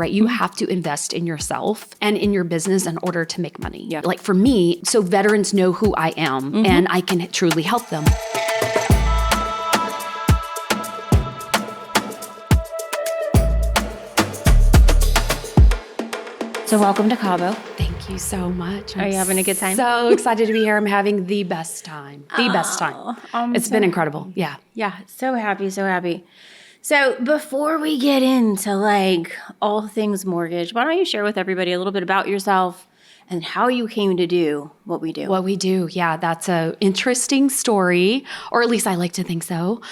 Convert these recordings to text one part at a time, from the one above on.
right? You have to invest in yourself and in your business in order to make money. Yeah. Like for me, so veterans know who I am and I can truly help them. So welcome to Cabo. Thank you so much. Are you having a good time? So excited to be here. I'm having the best time. Best time. It's been incredible. Yeah. Yeah, so happy, so happy. So before we get into like all things mortgage, why don't you share with everybody a little bit about yourself and how you came to do what we do? What we do. Yeah, that's a interesting story, or at least I like to think so.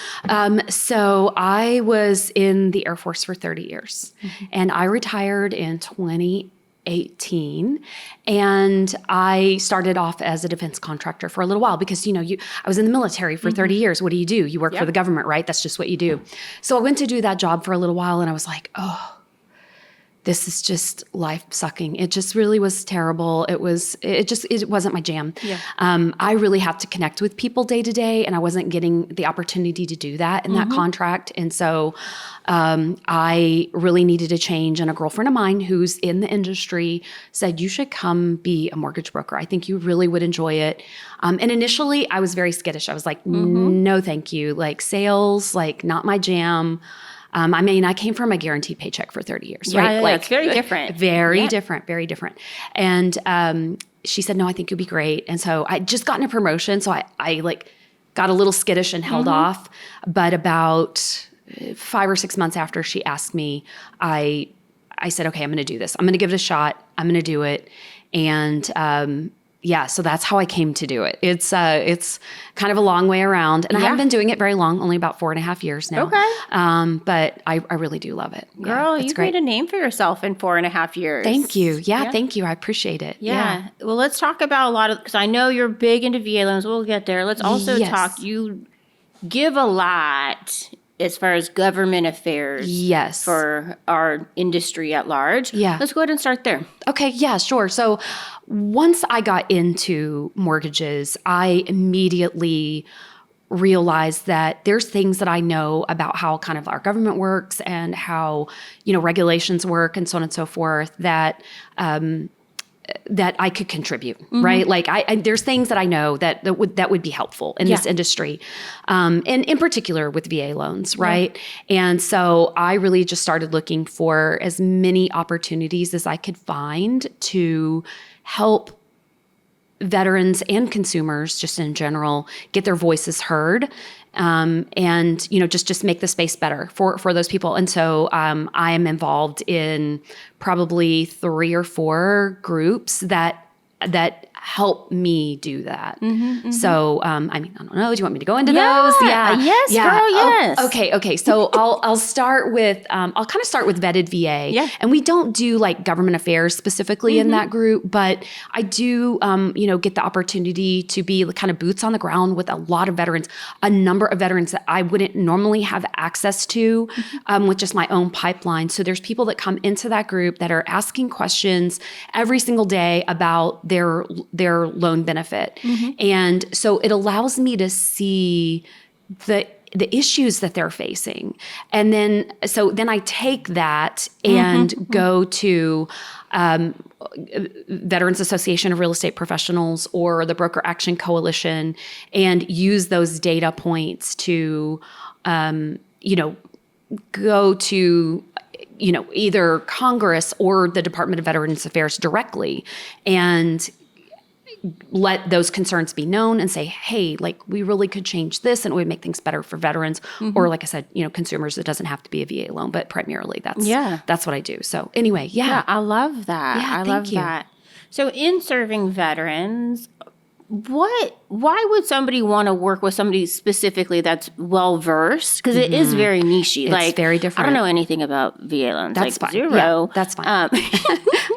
So I was in the Air Force for 30 years and I retired in 2018. And I started off as a defense contractor for a little while because, I was in the military for 30 years. What do? You work for the government, right? That's just what you do. So I went to do that job for a little while and I was like, oh, this is just life sucking. It just really was terrible. It wasn't my jam. Yeah. I really have to connect with people day to day, and I wasn't getting the opportunity to do that in that contract. And so I really needed a change. And a girlfriend of mine who's in the industry said, you should come be a mortgage broker. I think you really would enjoy it. And initially I was very skittish. I was like, no, thank you. Like sales, like not my jam. I came from a guaranteed paycheck for 30 years, right? Yeah, like it's very different. Very different. And she said, no, I think you'll be great. And so I just gotten a promotion. So I like got a little skittish and held off. But about 5 or 6 months after she asked me, I said, okay, I'm going to do this. I'm going to give it a shot. I'm going to do it. And so that's how I came to do it. It's kind of a long way around, and I haven't been doing it very long, only about 4.5 years now. Okay. But I really do love it. Girl, you've made a name for yourself in 4.5 years. Thank you. Yeah, thank you. I appreciate it. Yeah. Well, let's talk about a lot of, because I know you're big into VA loans. We'll get there. Let's also talk, you give a lot as far as government affairs for our industry at large. Yeah. Let's go ahead and start there. Okay. Yeah, sure. So once I got into mortgages, I immediately realized that there's things that I know about how kind of our government works and how, regulations work and so on and so forth that I could contribute, right? Like there's things that I know that would be helpful in this industry, and in particular with VA loans, right? And so I really just started looking for as many opportunities as I could find to help veterans and consumers just in general get their voices heard. And just make the space better for those people. And so I am involved in probably 3 or 4 groups that help me do that. So, I don't know. Do you want me to go into those? Yeah. Yes, girl, yes. Okay. So I'll start with, I'll kind of start with vetted VA. Yeah. And we don't do like government affairs specifically in that group, but I do, get the opportunity to be kind of boots on the ground with a lot of veterans, a number of veterans that I wouldn't normally have access to with just my own pipeline. So there's people that come into that group that are asking questions every single day about their loan benefit. And so it allows me to see the issues that they're facing. And then I take that and go to Veterans Association of Real Estate Professionals or the Broker Action Coalition and use those data points to, go to either Congress or the Department of Veterans Affairs directly and let those concerns be known and say, hey, like we really could change this and it would make things better for veterans. Or like I said, consumers, it doesn't have to be a VA loan, but primarily that's what I do. So anyway, Yeah, I love that. Yeah, I love that. So in serving veterans, why would somebody want to work with somebody specifically that's well-versed? Because it is very niche-y. It's like, very different. I don't know anything about VA loans. That's like fine. 0. Yeah, that's fine.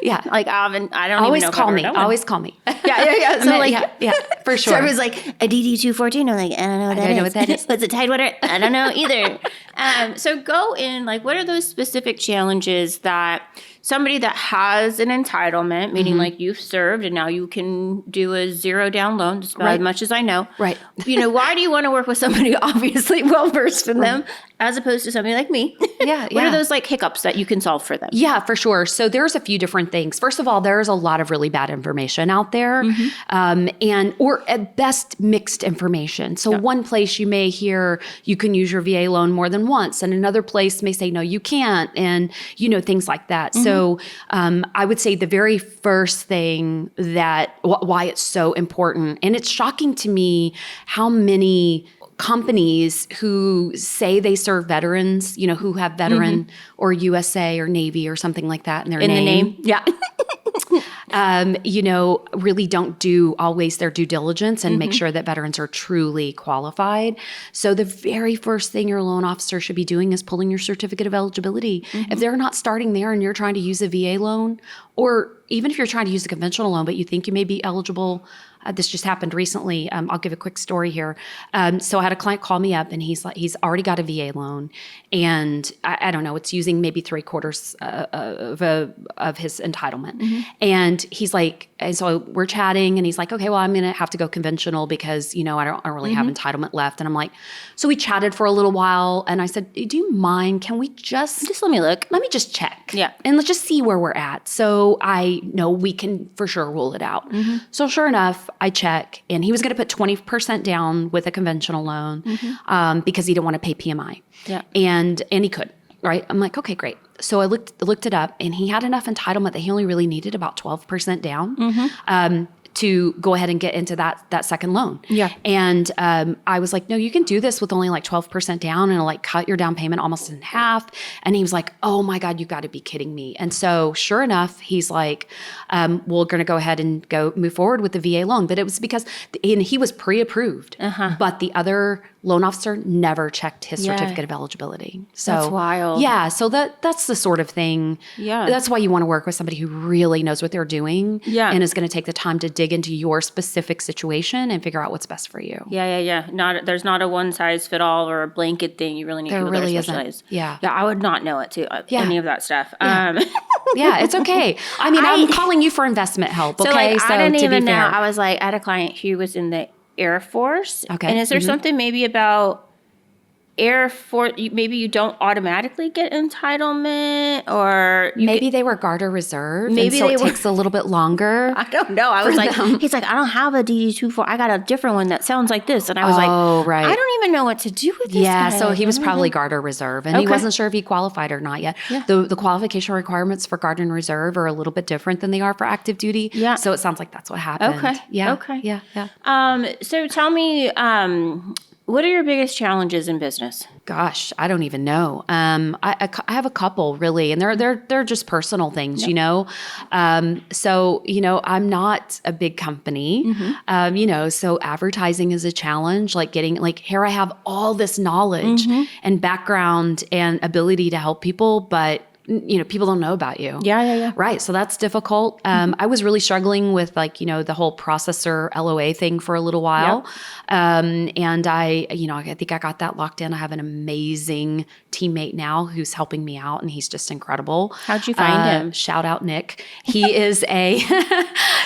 Yeah. Like, I don't always even know. Call me. Always call me. Yeah. So for sure. So it was like a DD-214. I'm like, I don't know what that is. What's a Tidewater? I don't know either. So go in, like, what are those specific challenges that somebody that has an entitlement, meaning like you've served and now you can do a 0 down loan, just about as much as I know. Right. Why do you want to work with somebody obviously well-versed in them? as opposed to somebody like me. Yeah. What are those like hiccups that you can solve for them? Yeah, for sure. So there's a few different things. First of all, there's a lot of really bad information out there, or at best mixed information. So one place you may hear you can use your VA loan more than once, and another place may say, no, you can't, and things like that. So I would say the very first thing that why it's so important, and it's shocking to me how many companies who say they serve veterans, who have veteran or USA or Navy or something like that in their name. Yeah. Really don't do always their due diligence and make sure that veterans are truly qualified. So the very first thing your loan officer should be doing is pulling your certificate of eligibility. If they're not starting there and you're trying to use a VA loan, or even if you're trying to use a conventional loan, but you think you may be eligible, this just happened recently. I'll give a quick story here. So I had a client call me up, and he's already got a VA loan, and I don't know, it's using maybe 3/4 of his entitlement. And he's like, and so we're chatting, and he's like, okay, well, I'm going to have to go conventional because, I don't really have entitlement left. And I'm like, so we chatted for a little while, and I said, do you mind? Can we just let me look. Let me just check. Yeah. And let's just see where we're at. So I know we can for sure rule it out. So sure enough, I check, and he was going to put 20% down with a conventional loan because he didn't want to pay PMI. Yeah. And he could, right? I'm like, okay, great. So I looked it up, and he had enough entitlement that he only really needed about 12% down to go ahead and get into that second loan. Yeah. And I was like, no, you can do this with only like 12% down, and it'll like cut your down payment almost in half. And he was like, oh my God, you got to be kidding me. And so sure enough, he's like, we're going to go ahead and move forward with the VA loan. But it was because he was pre-approved, but the other loan officer never checked his certificate of eligibility. So that's wild. Yeah. So that's the sort of thing. Yeah. That's why you want to work with somebody who really knows what they're doing and is going to take the time to dig into your specific situation and figure out what's best for you. Yeah. There's not a one size fit all or a blanket thing. You really need people that are specialized. Yeah. Yeah. I would not know it too. Any of that stuff. Yeah. Yeah, it's okay. I mean, I'm calling you for investment help. Okay. So I didn't even know. I was like, I had a client who was in the Air Force. Okay. And is there something maybe about Air Force, maybe you don't automatically get entitlement, or maybe they were Guard or Reserve, maybe and so it takes a little bit longer. I don't know. I was like, he's like, I don't have a DD-24. I got a different one that sounds like this, and I was right. I don't even know what to do with this. Yeah, guy. so he was probably Guard or Reserve, and he wasn't sure if he qualified or not yet. Yeah. The qualification requirements for Guard and Reserve are a little bit different than they are for active duty. Yeah. So it sounds like that's what happened. Okay. Yeah. Okay. Yeah. So tell me, what are your biggest challenges in business? Gosh, I don't even know. I have a couple really, and they're just personal things, So, I'm not a big company, so advertising is a challenge, like getting here I have all this knowledge and background and ability to help people, but people don't know about you. Yeah. Right. So that's difficult. I was really struggling with the whole processor LOA thing for a little while. And I think I got that locked in. I have an amazing teammate now who's helping me out, and he's just incredible. How'd you find him? Shout out Nick. He is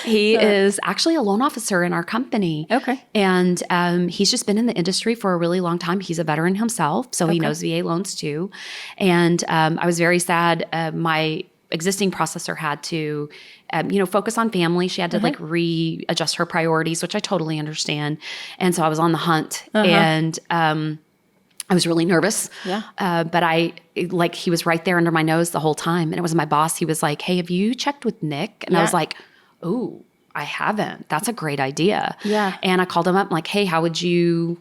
is actually a loan officer in our company. Okay. And he's just been in the industry for a really long time. He's a veteran himself, so he knows VA loans too. And I was very sad. My existing processor had to, focus on family. She had to readjust her priorities, which I totally understand. And so I was on the hunt, and I was really nervous. Yeah. But he was right there under my nose the whole time. And it was my boss. He was like, hey, have you checked with Nick? And I was like, oh, I haven't. That's a great idea. Yeah. And I called him up. I'm like, hey, how would you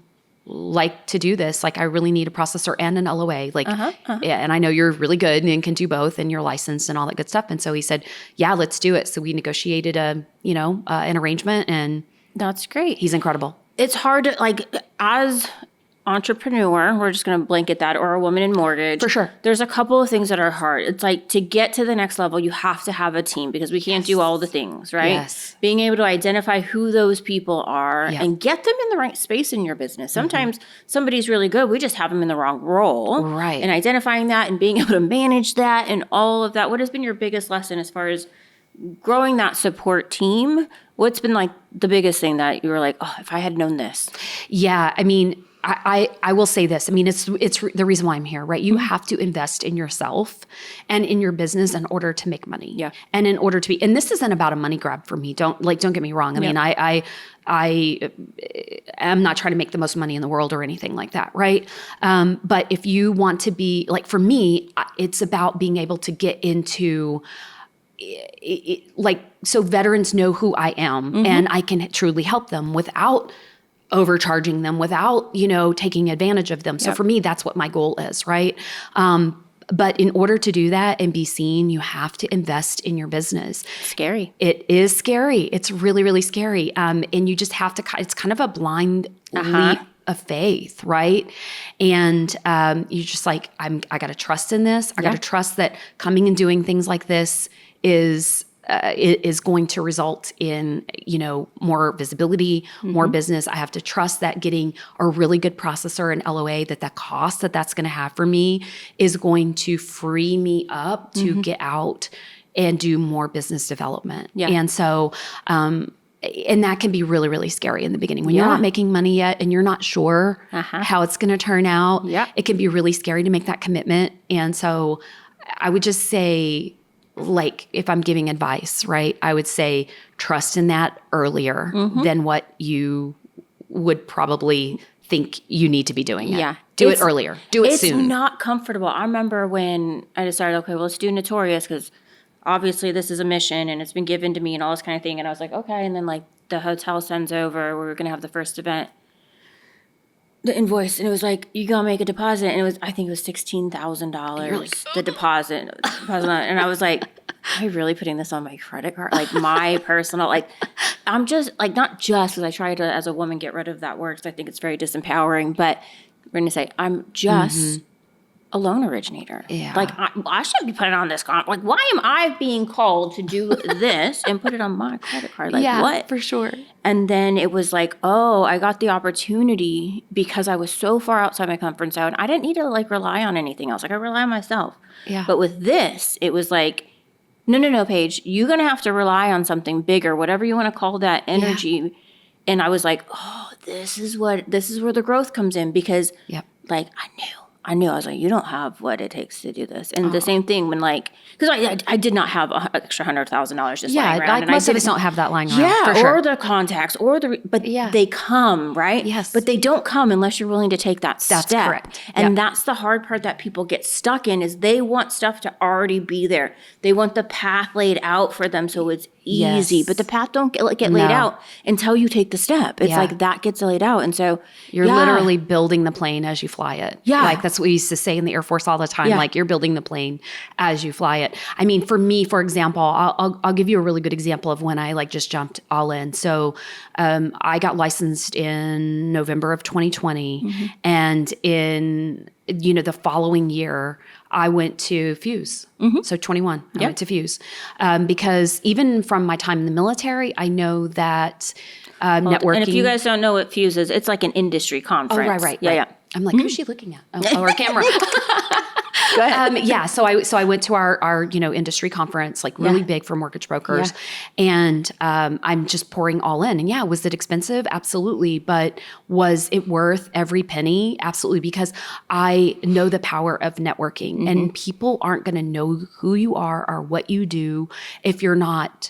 like to do this? I really need a processor and an LOA. Yeah, and I know you're really good and can do both, and you're licensed and all that good stuff. And so he said, yeah, let's do it. So we negotiated an arrangement, and that's great. He's incredible. It's hard to as entrepreneur, we're just going to blanket that, or a woman in mortgage. For sure. There's a couple of things that are hard. It's to get to the next level, you have to have a team because we can't do all the things, right? Yes. Being able to identify who those people are and get them in the right space in your business. Sometimes somebody's really good. We just have them in the wrong role. Right. And identifying that and being able to manage that and all of that. What has been your biggest lesson as far as growing that support team? What's been the biggest thing that you were like, oh, if I had known this? Yeah. I mean, I will say this. I mean, it's the reason why I'm here, right? You have to invest in yourself and in your business in order to make money. Yeah. And in order to be, and this isn't about a money grab for me. Don't get me wrong. I mean, I am not trying to make the most money in the world or anything like that, right? But if you want to be, like for me, it's about being able to get into, so veterans know who I am and I can truly help them without overcharging them, without, taking advantage of them. So for me, that's what my goal is, right? But in order to do that and be seen, you have to invest in your business. Scary. It is scary. It's really, really scary. And you just have to, it's kind of a blind leap of faith, right? And you just like, I got to trust in this. I got to trust that coming and doing things like this is going to result in, more visibility, more business. I have to trust that getting a really good processor and LOA, that the cost that's going to have for me is going to free me up to get out and do more business development. Yeah. And so, and that can be really, really scary in the beginning. When you're not making money yet and you're not sure how it's going to turn out, it can be really scary to make that commitment. And so I would just say, like, if I'm giving advice, right, I would say trust in that earlier than what you would probably think you need to be doing it. Yeah. Do it earlier. Do it soon. It's not comfortable. I remember when I decided, okay, well, let's do Notorious because obviously this is a mission and it's been given to me and all this kind of thing. And I was like, okay. And then like the hotel sends over, we're going to have the first event, the invoice, and it was like, you gotta make a deposit, and I think it was $16,000, like, the deposit, and I was like, am I really putting this on my credit card? Like my personal, like, I'm just, like, not just, because I try to, as a woman, get rid of that word, because I think it's very disempowering, but we're gonna say, I'm just a loan originator. Yeah. Like, I shouldn't be putting on this, like, why am I being called to do this and put it on my credit card? Like, what? For sure. And then it was like, oh, I got the opportunity because I was so far outside my comfort zone. I didn't need to like rely on anything else. Like I rely on myself. Yeah. But with this, it was like, no, Paige, you're going to have to rely on something bigger, whatever you want to call that energy. Yeah. And I was like, oh, this is where the growth comes in because like I knew. I was like, you don't have what it takes to do this. And the same thing when like, because I did not have an extra $100,000 just lying around. Like most of us don't have that lying around. Yeah, for sure. Or the contacts, but they come, right? Yes. But they don't come unless you're willing to take that step. That's correct. And that's the hard part that people get stuck in is they want stuff to already be there. They want the path laid out for them so it's easy. But the path don't get laid out until you take the step. It's like that gets laid out. And so you're literally building the plane as you fly it. Yeah. Like that's what we used to say in the Air Force all the time. Yeah. Like you're building the plane as you fly it. I mean, for me, for example, I'll give you a really good example of when I like just jumped all in. So I got licensed in November of 2020. And in, the following year, I went to Fuse. So 21, I went to Fuse. Because even from my time in the military, I know that networking. And if you guys don't know what Fuse is, it's like an industry conference. Oh, right. Yeah. I'm like, who's she looking at? Oh, our camera. Go ahead. So I went to our industry conference, like really big for mortgage brokers, and I'm just pouring all in. And was it expensive? Absolutely, but was it worth every penny? Absolutely, because I know the power of networking, and people aren't going to know who you are or what you do if you're not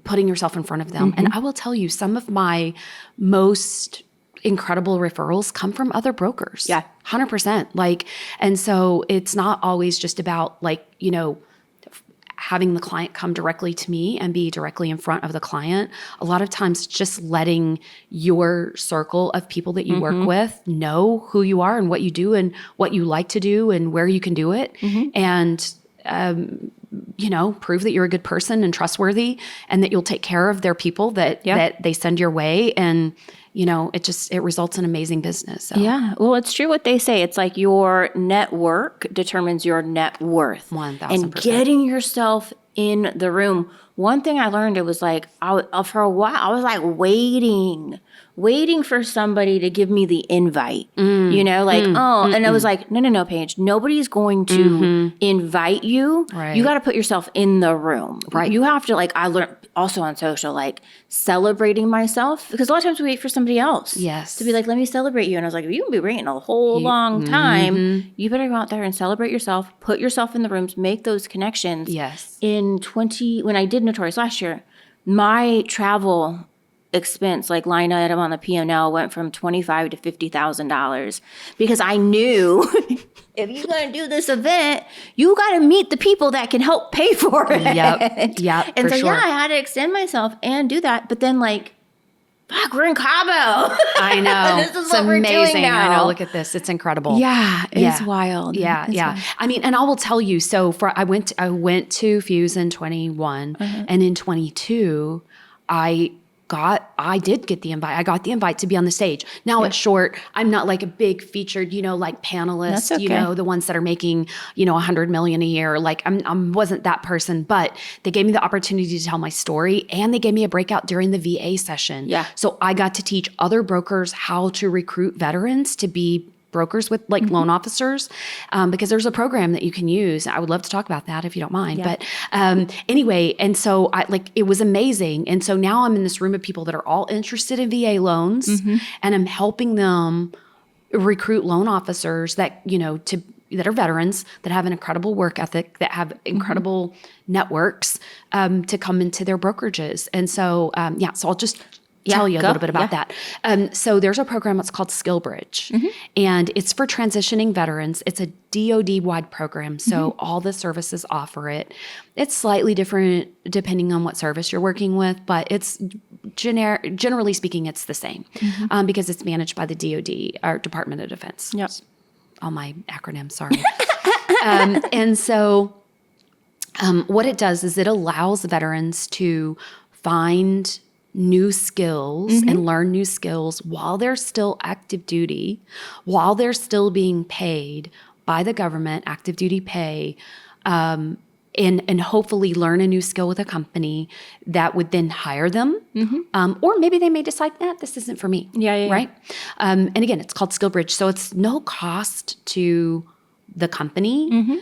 putting yourself in front of them. And I will tell you, some of my most incredible referrals come from other brokers. Yeah. 100%. Like, and so it's not always just about like, having the client come directly to me and be directly in front of the client. A lot of times just letting your circle of people that you work with know who you are and what you do and what you like to do and where you can do it. And, prove that you're a good person and trustworthy and that you'll take care of their people that they send your way. And, it results in amazing business. So. Yeah. Well, it's true what they say. It's like your network determines your net worth. 1,000%. And getting yourself in the room one thing I learned, it was like, for a while, I was like waiting for somebody to give me the invite, and I was like, no, Paige, nobody's going to invite you. Right. You got to put yourself in the room. Right. You have to, like, I learned also on social, like, celebrating myself, because a lot of times we wait for somebody else to be like, let me celebrate you. And I was like, you can be waiting a whole long time. You better go out there and celebrate yourself, put yourself in the rooms, make those connections. Yes. When I did Notorious last year, my travel expense, like line item on the P&L, went from $25,000 to $50,000, because I knew if you're going to do this event, you got to meet the people that can help pay for it. Yep. And for so, sure. I had to extend myself and do that. But then, like, fuck, we're in Cabo. I know. This is it's what amazing. we're doing now. I know. Look at this. It's incredible. Yeah, it's wild. Yeah. It's wild. I mean, and I will tell you, so I went to Fuse in 21, and in 22, I did get the invite. I got the invite to be on the stage. Now it's short. I'm not like a big featured, like panelist, That's okay. The ones that are making, $100 million a year. Like I wasn't that person, but they gave me the opportunity to tell my story, and they gave me a breakout during the VA session. Yeah. So I got to teach other brokers how to recruit veterans to be brokers with like loan officers, because there's a program that you can use. I would love to talk about that if you don't mind. Yeah. But anyway, and so it was amazing. And so now I'm in this room of people that are all interested in VA loans, and I'm helping them recruit loan officers that, that are veterans, that have an incredible work ethic, that have incredible networks, to come into their brokerages. And so, so I'll just tell you a little bit about that. So there's a program that's called SkillBridge, and it's for transitioning veterans. It's a DoD-wide program, so all the services offer it. It's slightly different depending on what service you're working with, but it's generally speaking, it's the same, because it's managed by the DoD, or Department of Defense. Yep. All my acronyms, sorry. And so what it does is it allows veterans to find new skills and learn new skills while they're still active duty, while they're still being paid by the government, active duty pay, and hopefully learn a new skill with a company that would then hire them. Or maybe they may decide, this isn't for me. Yeah. Right? And again, it's called SkillBridge. So it's no cost to the company,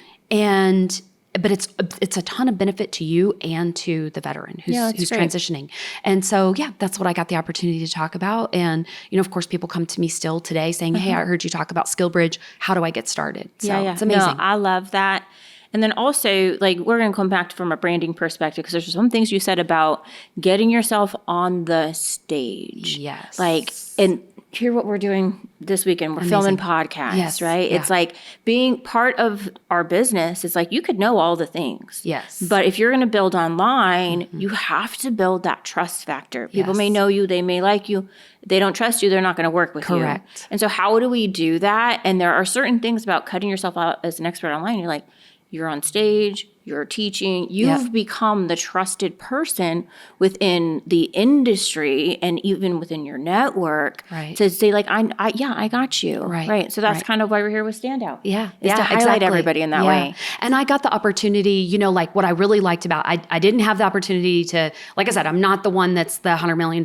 but it's a ton of benefit to you and to the veteran who's transitioning. And so, that's what I got the opportunity to talk about. And, of course, people come to me still today saying, hey, I heard you talk about SkillBridge. How do I get started? So it's amazing. No, I love that. And then also, like, we're going to come back from a branding perspective, because there's some things you said about getting yourself on the stage. Yes. Like, and hear what we're doing this weekend. We're filming podcasts, right? Yeah. It's like being part of our business. It's like you could know all the things. Yes. But if you're going to build online, you have to build that trust factor. People may know you. They may like you. They don't trust you. They're not going to work with you. Correct. And so how do we do that? And there are certain things about cutting yourself out as an expert online. You're like, you're on stage, you're teaching, you've become the trusted person within the industry and even within your network to say, like, I got you. Right. So that's kind of why we're here with STANDOUT. Yeah. Is to highlight everybody in that way. And I got the opportunity, like what I really liked about, I didn't have the opportunity to, like I said, I'm not the one that's the $100 million,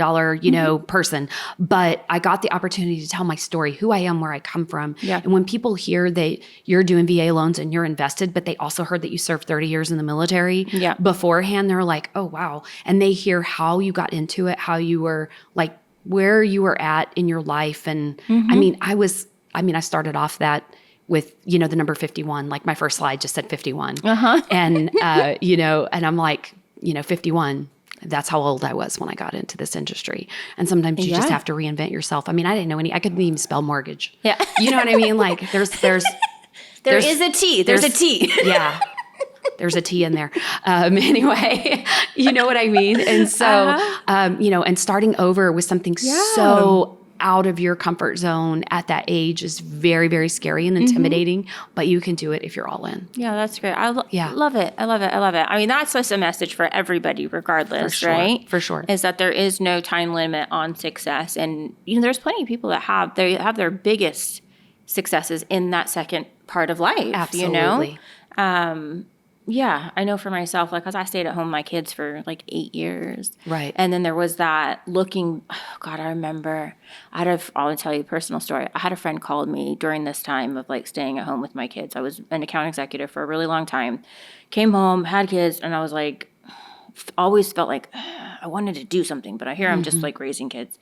person, but I got the opportunity to tell my story, who I am, where I come from. Yeah. And when people hear that you're doing VA loans and you're invested, but they also heard that you served 30 years in the military beforehand, they're like, oh, wow. And they hear how you got into it, how you were like, where you were at in your life. And I started off that with, the number 51, like my first slide just said 51. And, and I'm like, 51. That's how old I was when I got into this industry. And sometimes you just have to reinvent yourself. I didn't know I couldn't even spell mortgage. Yeah. You know what I mean? Like there is a T. There's a T. Yeah. There's a T in there. Anyway, you know what I mean? And so, and starting over with something so out of your comfort zone at that age is very, very scary and intimidating, but you can do it if you're all in. Yeah, that's great. I love it. I love it. That's just a message for everybody, regardless, right? For sure. Is that there is no time limit on success. And, there's plenty of people that have their biggest successes in that second part of life. Absolutely. Yeah, I know for myself, like, because I stayed at home with my kids for like 8 years. Right. And then there was that God, I remember, I'll tell you a personal story. I had a friend called me during this time of like staying at home with my kids. I was an account executive for a really long time, came home, had kids, and I was like, always felt like I wanted to do something, but I hear I'm just like raising kids.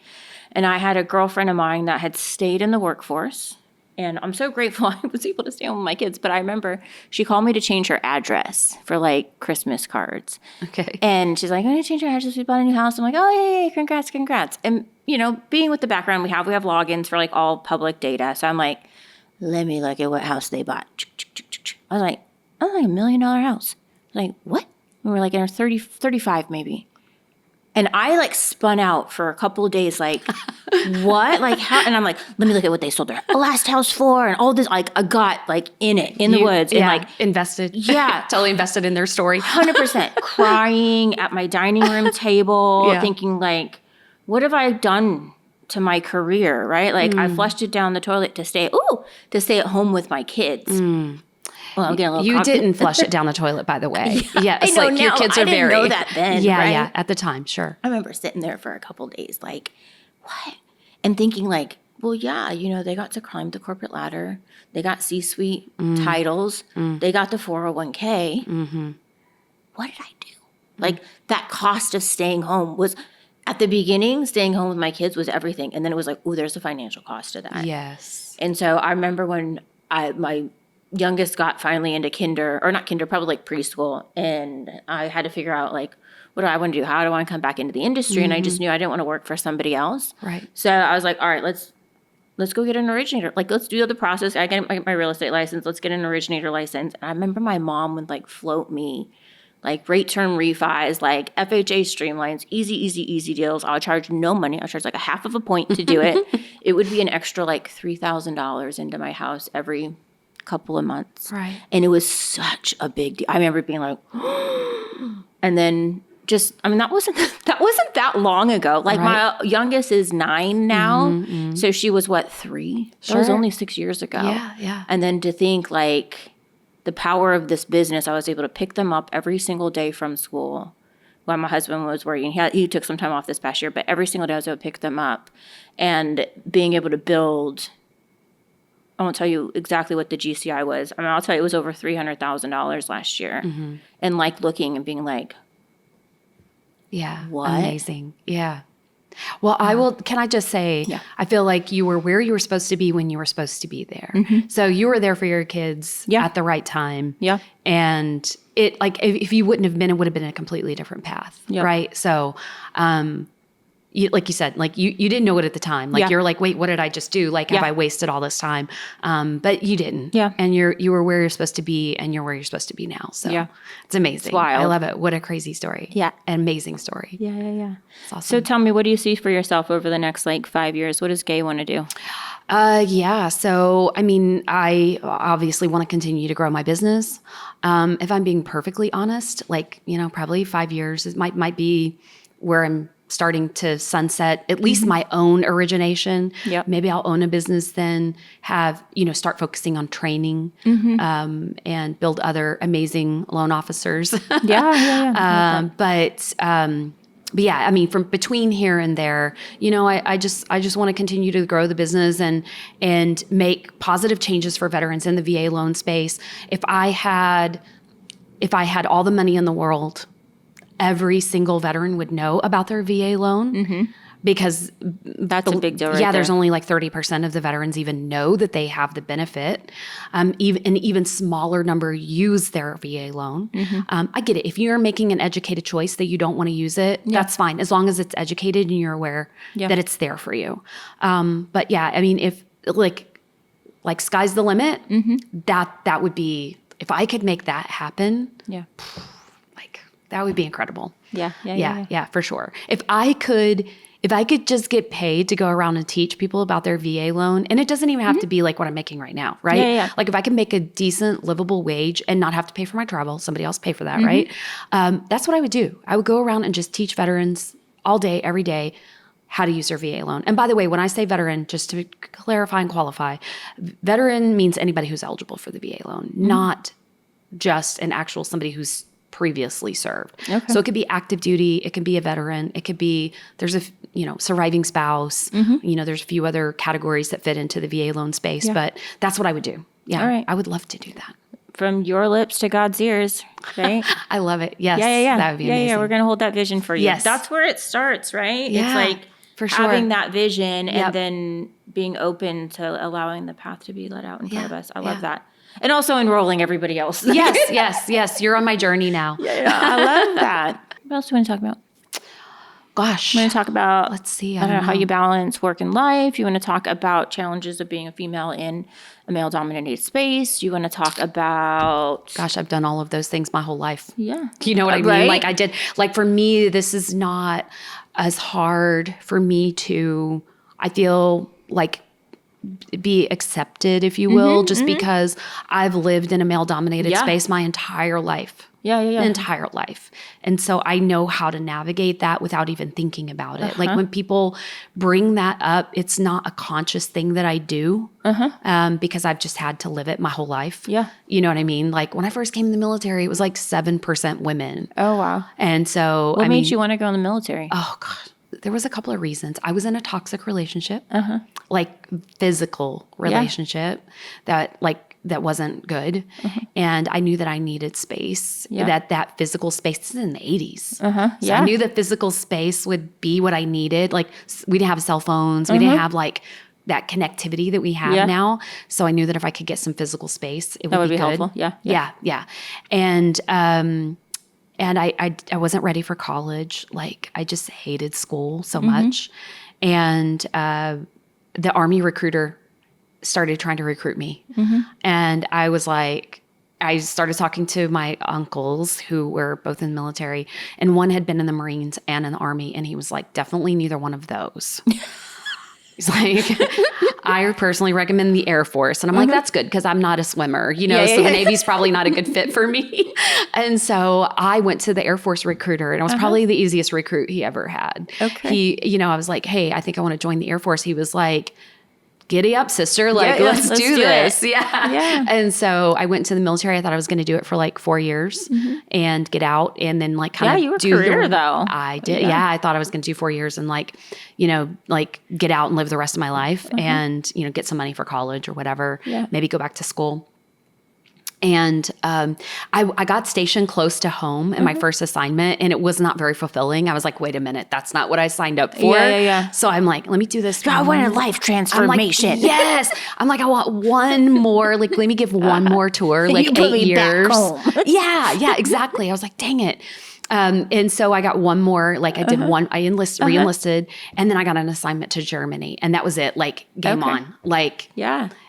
And I had a girlfriend of mine that had stayed in the workforce. And I'm so grateful I was able to stay home with my kids. But I remember she called me to change her address for like Christmas cards. Okay. And she's like, I'm going to change your address. We bought a new house. I'm like, oh, yeah, congrats. And, you know, being with the background we have logins for like all public data. So I'm like, let me look at what house they bought. I was like, oh, like $1 million house. Like, what? We were like in our 35 maybe. And I like spun out for a couple of days, like, what? Like, how? And I'm like, let me look at what they sold their last house for and all this. Like, I got like in the woods. And like, invested. Yeah. Totally invested in their story. 100% crying at my dining room table, thinking like, what have I done to my career, right? Like, I flushed it down the toilet to stay at home with my kids. Well, I'm getting a little You didn't flush it down the toilet, by the way. Yes, I know like now. your kids I are didn't very. know that then. Yeah, right? yeah. At the time, sure. I remember sitting there for a couple of days, like, what? And thinking, like, well, yeah, you know, they got to climb the corporate ladder. They got C-suite titles. They got the 401k. What did I do? Like, that cost of staying home was, at the beginning, staying home with my kids was everything. And then it was like, oh, there's a financial cost to that. Yes. And so I remember when my youngest got finally into probably like preschool. And I had to figure out like, what do I want to do? How do I want to come back into the industry? And I just knew I didn't want to work for somebody else. Right. So I was like, all right, let's go get an originator. Like, let's do the process. I get my real estate license. Let's get an originator license. And I remember my mom would like float me like rate term refis, like FHA streamlines, easy deals. I'll charge no money. I'll charge like a half of a point to do it. It would be an extra like $3,000 into my house every couple of months. Right. And it was such a big deal. I remember being like, and then that wasn't that long ago. Like my youngest is 9 now. So she was what, 3? That was only 6 years ago. Yeah. And then to think like the power of this business, I was able to pick them up every single day from school while my husband was working. He took some time off this past year, but every single day I was able to pick them up. And being able to build, I won't tell you exactly what the GCI was. I mean, I'll tell you it was over $300,000 last year. And like looking and being like, yeah, what? Amazing. Yeah. Well, can I just say, Yeah. I feel like you were where you were supposed to be when you were supposed to be there. So you were there for your kids at the right time. Yeah. And it, like, if you wouldn't have been, it would have been a completely different path. Yeah. Right. So, like you said, like you didn't know it at the time. Like you're like, wait, what did I just do? Like, have I wasted all this time? But you didn't. Yeah. And you were where you're supposed to be, and you're where you're supposed to be now. So it's amazing. It's wild. I love it. What a crazy story. Yeah. An amazing story. Yeah. It's awesome. So tell me, what do you see for yourself over the next like 5 years? What does Gay want to do? So, I mean, I obviously want to continue to grow my business. If I'm being perfectly honest, like, you know, probably 5 years it might be where I'm starting to sunset at least my own origination. Yep. Maybe I'll own a business then, have, you know, start focusing on training, and build other amazing loan officers. But yeah, I mean, from between here and there, you know, I just want to continue to grow the business and make positive changes for veterans in the VA loan space. If I had all the money in the world, every single veteran would know about their VA loan, because that's a big deal. Right there's only like 30% of the veterans even know that they have the benefit. Even smaller number use their VA loan. I get it. If you're making an educated choice that you don't want to use it, that's fine, as long as it's educated and you're aware that it's there for you. But yeah, I mean, if like sky's the limit, that would be, if I could make that happen. That would be incredible. Yeah, for sure. If I could just get paid to go around and teach people about their VA loan, and it doesn't even have to be like what I'm making right now, right? Yeah. Like if I could make a decent, livable wage and not have to pay for my travel, somebody else pay for that, right? That's what I would do. I would go around and just teach veterans all day, every day, how to use their VA loan. And by the way, when I say veteran, just to clarify and qualify, veteran means anybody who's eligible for the VA loan, not just an actual somebody who's previously served. Okay. So it could be active duty. It can be a veteran. It could be, there's a, surviving spouse. There's a few other categories that fit into the VA loan space, but that's what I would do. Yeah. All right. I would love to do that. From your lips to God's ears, right? I love it. Yes. Yeah. That would be amazing. Yeah. We're going to hold that vision for you. Yes. That's where it starts, right? Yeah, it's like for sure. having that vision and then being open to allowing the path to be let out in front of us. I love that. And also enrolling everybody else. Yes. You're on my journey now. Yeah. I love that. What else do you want to talk about? Gosh. You want to talk about, let's see. I don't know how you balance work and life. You want to talk about challenges of being a female in a male-dominated space. You want to talk about... Gosh, I've done all of those things my whole life. Yeah. You know what I mean? Like I did, like for me, this is not as hard for me to, I feel like, be accepted, if you will, just because I've lived in a male-dominated space my entire life. Yeah. Entire life. And so I know how to navigate that without even thinking about it. Like when people bring that up, it's not a conscious thing that I do because I've just had to live it my whole life. Yeah. You know what I mean? Like when I first came in the military, it was like 7% women. Oh, wow. And so What made you want to go in the military? Oh, God. There was a couple of reasons. I was in a toxic relationship, like physical relationship that wasn't good. And I knew that I needed space, that physical space. This is in the 80s. So I knew that physical space would be what I needed. Like we didn't have cell phones. We didn't have like that connectivity that we have now. So I knew that if I could get some physical space, it would be good. Helpful. Yeah. And I wasn't ready for college. Like I just hated school so much. And the Army recruiter started trying to recruit me. And I was like, I started talking to my uncles who were both in the military, and one had been in the Marines and in the Army. And he was like, definitely neither one of those. He's like, I personally recommend the Air Force. And I'm like, that's good because I'm not a swimmer, so the Navy's probably not a good fit for me. And so I went to the Air Force recruiter, and I was probably the easiest recruit he ever had. Okay. I was like, hey, I think I want to join the Air Force. He was like, giddy up, sister. Like, let's do this. Yeah. And so I went to the military. I thought I was going to do it for like 4 years and get out and then like kind of you were career though. I did. Yeah. I thought I was going to do 4 years and like get out and live the rest of my life and, get some money for college or whatever, maybe go back to school. And I got stationed close to home in my first assignment, and it was not very fulfilling. I was like, wait a minute, that's not what I signed up for. Yeah. So I'm like, let me do this. I want a life transformation. I'm like, yes. I'm like, I want one more, like, let me give one more tour, like you put 8 me years. Back home. Yeah, exactly. I was like, dang it. And so I got one more, like I did one, I re-enlisted, and then I got an assignment to Germany, and that was it. Like game on. Like,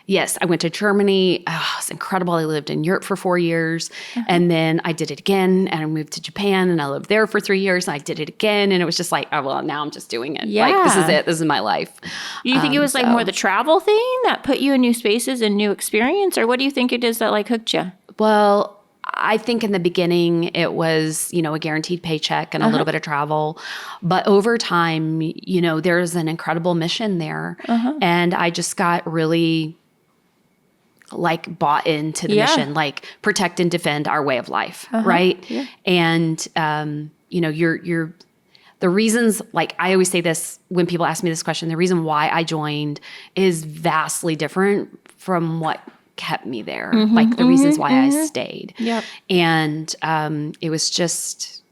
yes, I went to Germany. Oh, it's incredible. I lived in Europe for 4 years, and then I did it again, and I moved to Japan, and I lived there for 3 years, and I did it again, and it was just like, oh, well, now I'm just doing it. Yeah. Like, this is it. This is my life. Do you think it was like more the travel thing that put you in new spaces and new experience, or what do you think it is that like hooked you? Well, I think in the beginning it was, a guaranteed paycheck and a little bit of travel. But over time, there's an incredible mission there. And I just got really like bought into the mission, like protect and defend our way of life. Right. Yeah. And, you're the reasons, like I always say this when people ask me this question, the reason why I joined is vastly different from what kept me there, like the reasons why I stayed. Yep. And it was just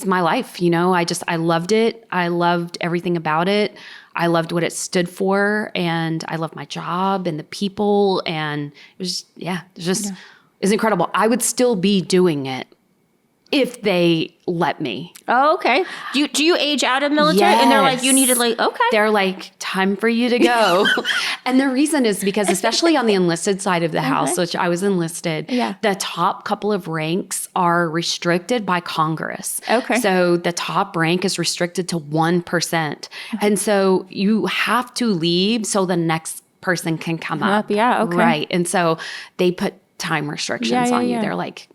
my life, I loved it. I loved everything about it. I loved what it stood for, and I loved my job and the people, and it was it's incredible. I would still be doing it if they let me. Oh, okay. Do you age out of military? Yes. And they're like, you need to like, okay. They're like, time for you to go. And the reason is because especially on the enlisted side of the house, which I was enlisted, the top couple of ranks are restricted by Congress. Okay. So the top rank is restricted to 1%. And so you have to leave so the next person can come up. Yeah, okay. Right. And so they put time restrictions on you. They're like,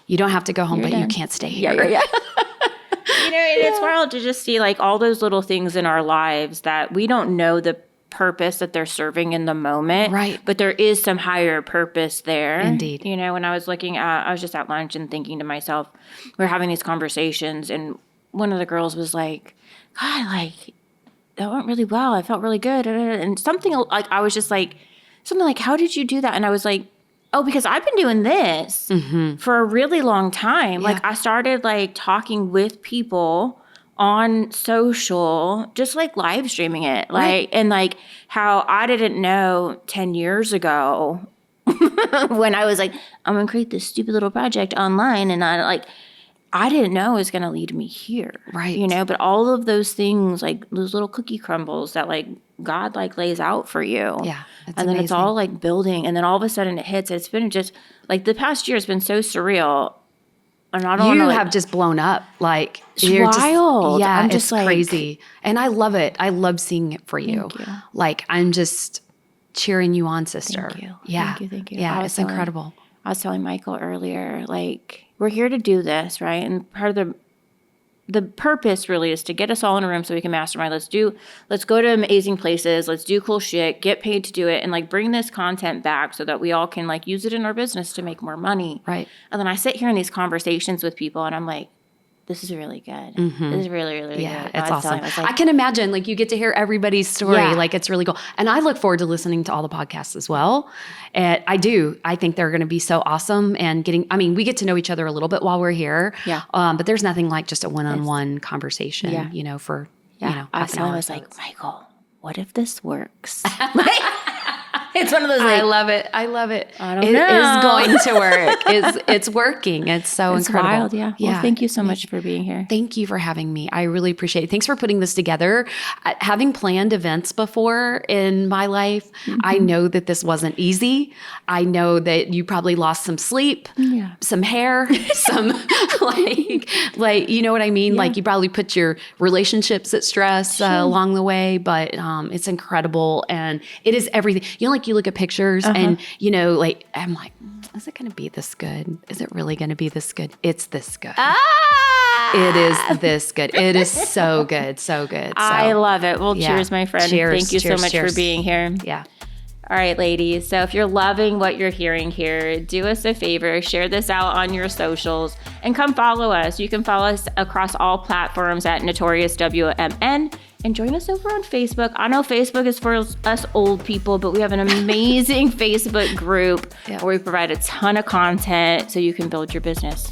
you don't have to go home, but you can't stay here. Yeah. And it's wild to just see like all those little things in our lives that we don't know the purpose that they're serving in the moment. Right. But there is some higher purpose there. Indeed. You know, when I was I was just at lunch and thinking to myself, we're having these conversations, and one of the girls was like, God, like, that went really well. I felt really good. And something like, I was just like, something like, how did you do that? And I was like, oh, because I've been doing this for a really long time. Yeah. Like, I started like talking with people on social, just like live streaming it. Like, and like how I didn't know 10 years ago when I was like, I'm going to create this stupid little project online. And I didn't know it was going to lead me here. Right. You know, but all of those things, like those little cookie crumbles that like God like lays out for you. Yeah. And then it's all like building. And then all of a sudden it hits. It's been just like the past year has been so surreal. And I don't You have just blown up. Like, you're wild. Yeah, I'm just crazy. And I love it. I love seeing it for you. Thank you. Like, I'm just cheering you on, sister. Thank you. Yeah. Thank you. Yeah, it's incredible. I was telling Michael earlier, like, we're here to do this, right? And part of the purpose really is to get us all in a room so we can mastermind. Let's go to amazing places. Let's do cool shit, get paid to do it, and like bring this content back so that we all can like use it in our business to make more money. Right. And then I sit here in these conversations with people and I'm like, this is really good. This is really, really good. Yeah, it's awesome. I can imagine, like, you get to hear everybody's story. Yeah. Like, it's really cool. And I look forward to listening to all the podcasts as well. And I do. I think they're going to be so awesome. And we get to know each other a little bit while we're here. Yeah. But there's nothing like just a one-on-one conversation, you know, for, you know, half an hour. I was like, Michael, what if this works? It's one of those. Like, I love it. I don't know. It is going to work. It's working. It's so incredible. Wild, yeah. Well, thank you so much for being here. Thank you for having me. I really appreciate it. Thanks for putting this together. Having planned events before in my life, I know that this wasn't easy. I know that you probably lost some sleep, some hair, some like you know what I mean? Yeah. Like, you probably put your relationships at stress along the way, but it's incredible, and it is everything. You know, like, you look at pictures and, you know, like, I'm like, is it going to be this good? Is it really going to be this good? It's this good. It is this good. It is so good. So good. So, I love it. Well, cheers, my friend. Cheers. Thank you so much for being here. Yeah. All right, ladies. So if you're loving what you're hearing here, do us a favor, share this out on your socials, and come follow us. You can follow us across all platforms at Notorious WMN, and join us over on Facebook. I know Facebook is for us old people, but we have an amazing Facebook group where we provide a ton of content so you can build your business.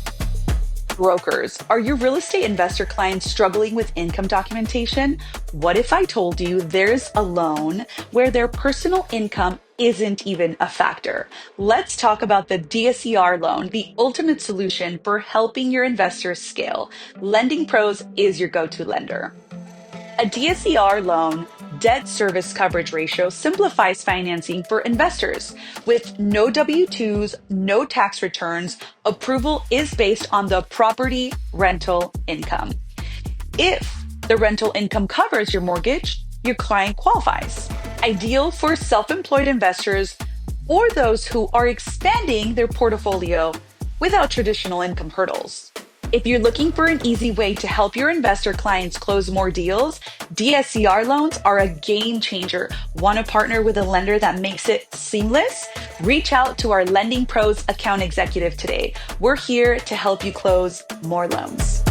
Brokers, are your real estate investor clients struggling with income documentation? What if I told you there's a loan where their personal income isn't even a factor? Let's talk about the DSCR loan, the ultimate solution for helping your investors scale. Lending Pros is your go-to lender. A DSCR loan debt service coverage ratio simplifies financing for investors. With no W-2s, no tax returns, approval is based on the property rental income. If the rental income covers your mortgage, your client qualifies. Ideal for self-employed investors or those who are expanding their portfolio without traditional income hurdles. If you're looking for an easy way to help your investor clients close more deals, DSCR loans are a game changer. Want to partner with a lender that makes it seamless? Reach out to our Lending Pros account executive today. We're here to help you close more loans.